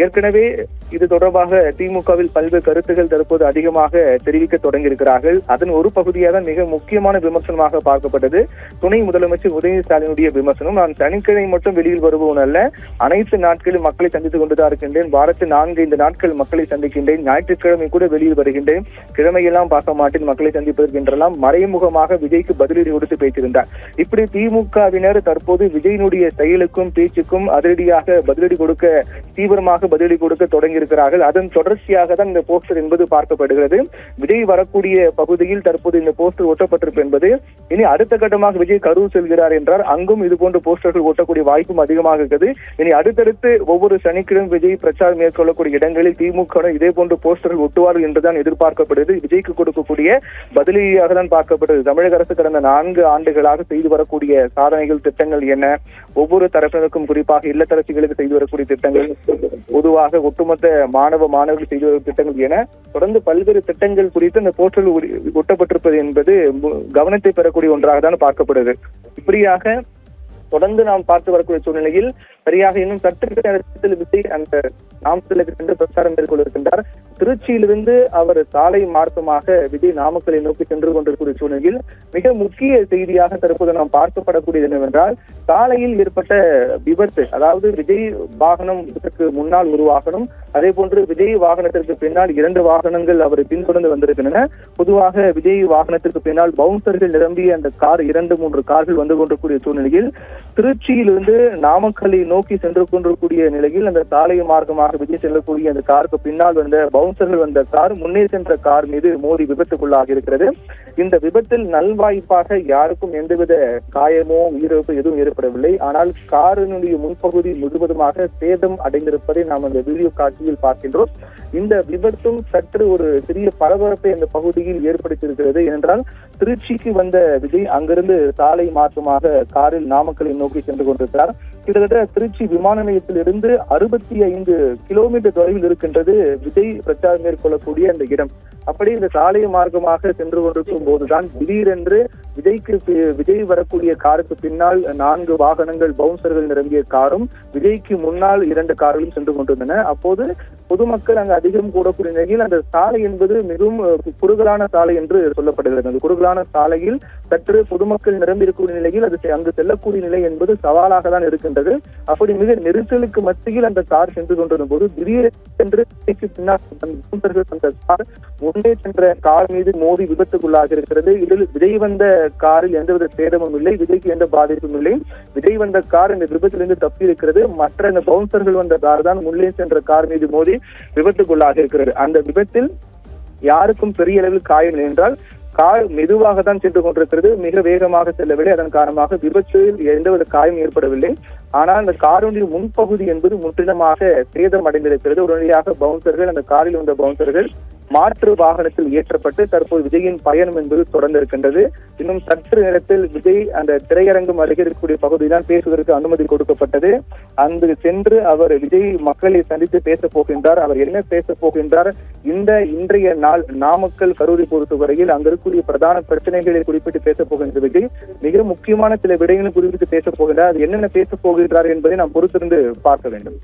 ஏற்கனவே இது தொடர்பாக திமுகவில் பல்வேறு கருத்துகள் தற்போது அதிகமாக தெரிவிக்க தொடங்கியிருக்கிறார்கள். அதன் ஒரு பகுதியாக மிக முக்கியமான விமர்சனமாக பார்க்கப்பட்டது துணை முதலமைச்சர் உதயநிதி ஸ்டாலினுடைய விமர்சனம். நான் சனிக்கிழமை மட்டும் வெளியில் வருபவன் அல்ல, அனைத்து நாட்களும் மக்களை சந்தித்துக் கொண்டுதான் இருக்கின்றேன். வாரத்தில் 4-5 நாட்கள் மக்களை சந்திக்கின்றேன். ஞாயிற்றுக்கிழமை கூட வெளியில் வருகின்றேன். கிழமையெல்லாம் பார்க்க மாட்டேன் மக்களை சந்திப்பதற்கு என்றெல்லாம் மறைமுகமாக விஜய்க்கு பதிலடி கொடுத்து பேசியிருந்தார். இப்படி திமுகவினர் தற்போது விஜயினுடைய செயலுக்கும் பேச்சுக்கும் அதிரடியாக பதிலடி கொடுக்க தீவிரமாக பதிலடி கொடுக்க தொடங்கி இருக்கிறார்கள். அதன் தொடர்ச்சியாக தான் இந்த போஸ்டர் என்பது பார்க்கப்படுகிறது. விஜய் வரக்கூடிய பகுதியில் தற்போது இந்த போஸ்டர் ஒட்டப்பட்டிருப்பு என்பது இனி அடுத்த கட்டமாக விஜய் கரூர் செல்கிறார் என்றால் அங்கும் இது போன்ற போஸ்டர்கள் ஒட்டக்கூடிய வாய்ப்பும் அதிகமாக இருக்கிறது. இனி அடுத்தடுத்து ஒவ்வொரு சனிக்கிழமை விஜய் பிரச்சாரம் மேற்கொள்ளக்கூடிய இடங்களில் திமுக இதே போன்ற போஸ்டர்கள் ஒட்டுவார்கள் என்றுதான் எதிர்பார்க்கப்படுது. விஜய்க்கு கொடுக்கக்கூடிய பதிலடியாக தான் பார்க்கப்படுது. தமிழக அரசு கடந்த 4 ஆண்டுகளாக செய்து வரக்கூடிய சாதனைகள் திட்டங்கள் என்ன, ஒவ்வொரு தரப்பினருக்கும் குறிப்பாக இல்லத்தரசிகளுக்கு செய்து வரக்கூடிய திட்டங்கள், பொதுவாக ஒட்டுமொத்த மாணவர்கள் செய்து வரும் திட்டங்கள் என தொடர்ந்து பல்வேறு திட்டங்கள் குறித்து அந்த போஸ்டரில் ஒட்டப்பட்டிருப்பது என்பது கவனத்தை பெறக்கூடிய ஒன்றாக தான் பார்க்கப்படுது. இப்படியாக தொடர்ந்து நாம் பார்த்து வரக்கூடிய சூழ்நிலையில் சரியாக இன்னும் சற்று நேரத்தில் விஜய் அந்த நாமக்கலுக்கு சென்று பிரச்சாரம் மேற்கொண்டிருக்கின்றார். திருச்சியிலிருந்து அவர் சாலை மார்க்கமாக விஜய் நாமக்கலை நோக்கி சென்று கொண்டிருக்கிற சூழ்நிலையில் மிக முக்கிய செய்தியாக தற்போது நாம் பார்க்கப்படக்கூடியது என்னவென்றால், சாலையில் ஏற்பட்ட விபத்து, அதாவது விஜய் வாகனம் இதற்கு முன்னால் ஒரு வாகனம், அதே போன்று விஜய் வாகனத்திற்கு பின்னால் 2 வாகனங்கள் அவரை பின்தொடர்ந்து வந்திருக்கின்றன. பொதுவாக விஜய் வாகனத்திற்கு பின்னால் பவுன்சர்கள் நிரம்பிய அந்த கார் 2-3 கார்கள் வந்து கொண்டிருக்கூடிய சூழ்நிலையில் திருச்சியிலிருந்து நாமக்கலை நோக்கி சென்று கொண்டிருக்கூடிய நிலையில் அந்த சாலை மார்க்கமாக விஜய் செல்லக்கூடிய அந்த காருக்கு பின்னால் வந்த பவுன்சர்கள் வந்த கார் முன்னே சென்ற கார் மீது மோதி விபத்துக்குள்ளாக இருக்கிறது. இந்த விபத்தில் நல்வாய்ப்பாக யாருக்கும் எந்தவித காயமோ உயிரிழப்பு எதுவும் ஏற்படவில்லை. ஆனால் காரினுடைய முன்பகுதி முழுவதுமாக சேதம் அடைந்திருப்பதை நாம் அந்த வீடியோ காட்சியில் பார்க்கின்றோம். இந்த விபத்தும் சற்று ஒரு சிறிய பரபரப்பை அந்த பகுதியில் ஏற்படுத்தியிருக்கிறது. ஏனென்றால் திருச்சிக்கு வந்த விஜய் அங்கிருந்து சாலை மாற்றமாக காரில் நாமக்கலை நோக்கி சென்று கொண்டிருக்கிறார். கிட்டத்தட்ட திருச்சி விமான நிலையத்தில் இருந்து 65 கிலோமீட்டர் தொலைவில் இருக்கின்றது விஜய் பிரச்சாரம் மேற்கொள்ளக்கூடிய அந்த இடம். அப்படி இந்த சாலை மார்க்கமாக சென்று கொண்டிருக்கும் போதுதான் திடீரென்று விஜய் வரக்கூடிய காருக்கு பின்னால் 4 வாகனங்கள் பவுன்சர்கள் நிரம்பிய காரும் விஜய்க்கு முன்னால் 2 கார்களும் சென்று கொண்டிருந்தன. அப்போது பொதுமக்கள் அங்கு அதிகம் கூடக்கூடிய நிலையில் அந்த சாலை என்பது மிகவும் குறுகலான சாலை என்று சொல்லப்படுகிறது. அந்த குறுகலான சாலையில் சற்று பொதுமக்கள் நிரம்பி இருக்கக்கூடிய நிலையில் அது அங்கு செல்லக்கூடிய நிலை என்பது சவாலாக தான் இருக்கின்றது. அப்படி மிக நெரிசலுக்கு மத்தியில் அந்த கார் சென்று கொண்டிருந்த போது திடீரென்று பின்னால் அந்த கார் முன்னே சென்ற கார் மீது மோதி விபத்துக்குள்ளாக இருக்கிறது. இதில் விஜய் வந்த காரில் எந்தவித சேதமும் இல்லை, விஜய்க்கு எந்த பாதிப்பும் இல்லை. விஜய் வந்த கார் இந்த விபத்திலிருந்து தப்பி இருக்கிறது. மற்ற இந்த பவுன்சர்கள் வந்த கார் தான் முன்னே சென்ற கார் மீது மோதி விபத்துக்குள்ளாக இருக்கிறது. அந்த விபத்தில் யாருக்கும் பெரிய அளவில் காயம் இல்லை என்றால் கார் மெதுவாக தான் சென்று கொண்டிருக்கிறது, மிக வேகமாக செல்லவில்லை. அதன் காரணமாக விபத்தில் எந்தவித காயம் ஏற்படவில்லை. ஆனால் அந்த காருடைய முன்பகுதி என்பது முற்றிலுமாக சேதம் அடைந்திருக்கிறது. உடனடியாக பவுன்சர்கள் அந்த காரில் வந்த பவுன்சர்கள் மாற்று வாகனத்தில் ஏற்றப்பட்டு தற்போது விஜயின் பயணம் என்பது தொடர்ந்து இருக்கின்றது. இன்னும் சற்று நேரத்தில் விஜய் அந்த திரையரங்கம் அருகே இருக்கக்கூடிய பகுதியில்தான் பேசுவதற்கு அனுமதி கொடுக்கப்பட்டது. அங்கு சென்று அவர் விஜய் மக்களை சந்தித்து பேசப் போகின்றார். அவர் என்ன பேசப் போகின்றார், இன்றைய நாள் நாமக்கல் கரூரை பொறுத்தவரையில் அங்கு இருக்கக்கூடிய பிரதான பிரச்சனைகளை குறிப்பிட்டு பேசப் போகின்ற விஜய் மிக முக்கியமான சில விடயங்களை குறிப்பிட்டு பேசப் போகின்றார். அது என்னென்ன பேசப் போகின்றார் என்பதை நாம் பொறுத்திருந்து பார்க்க வேண்டும்.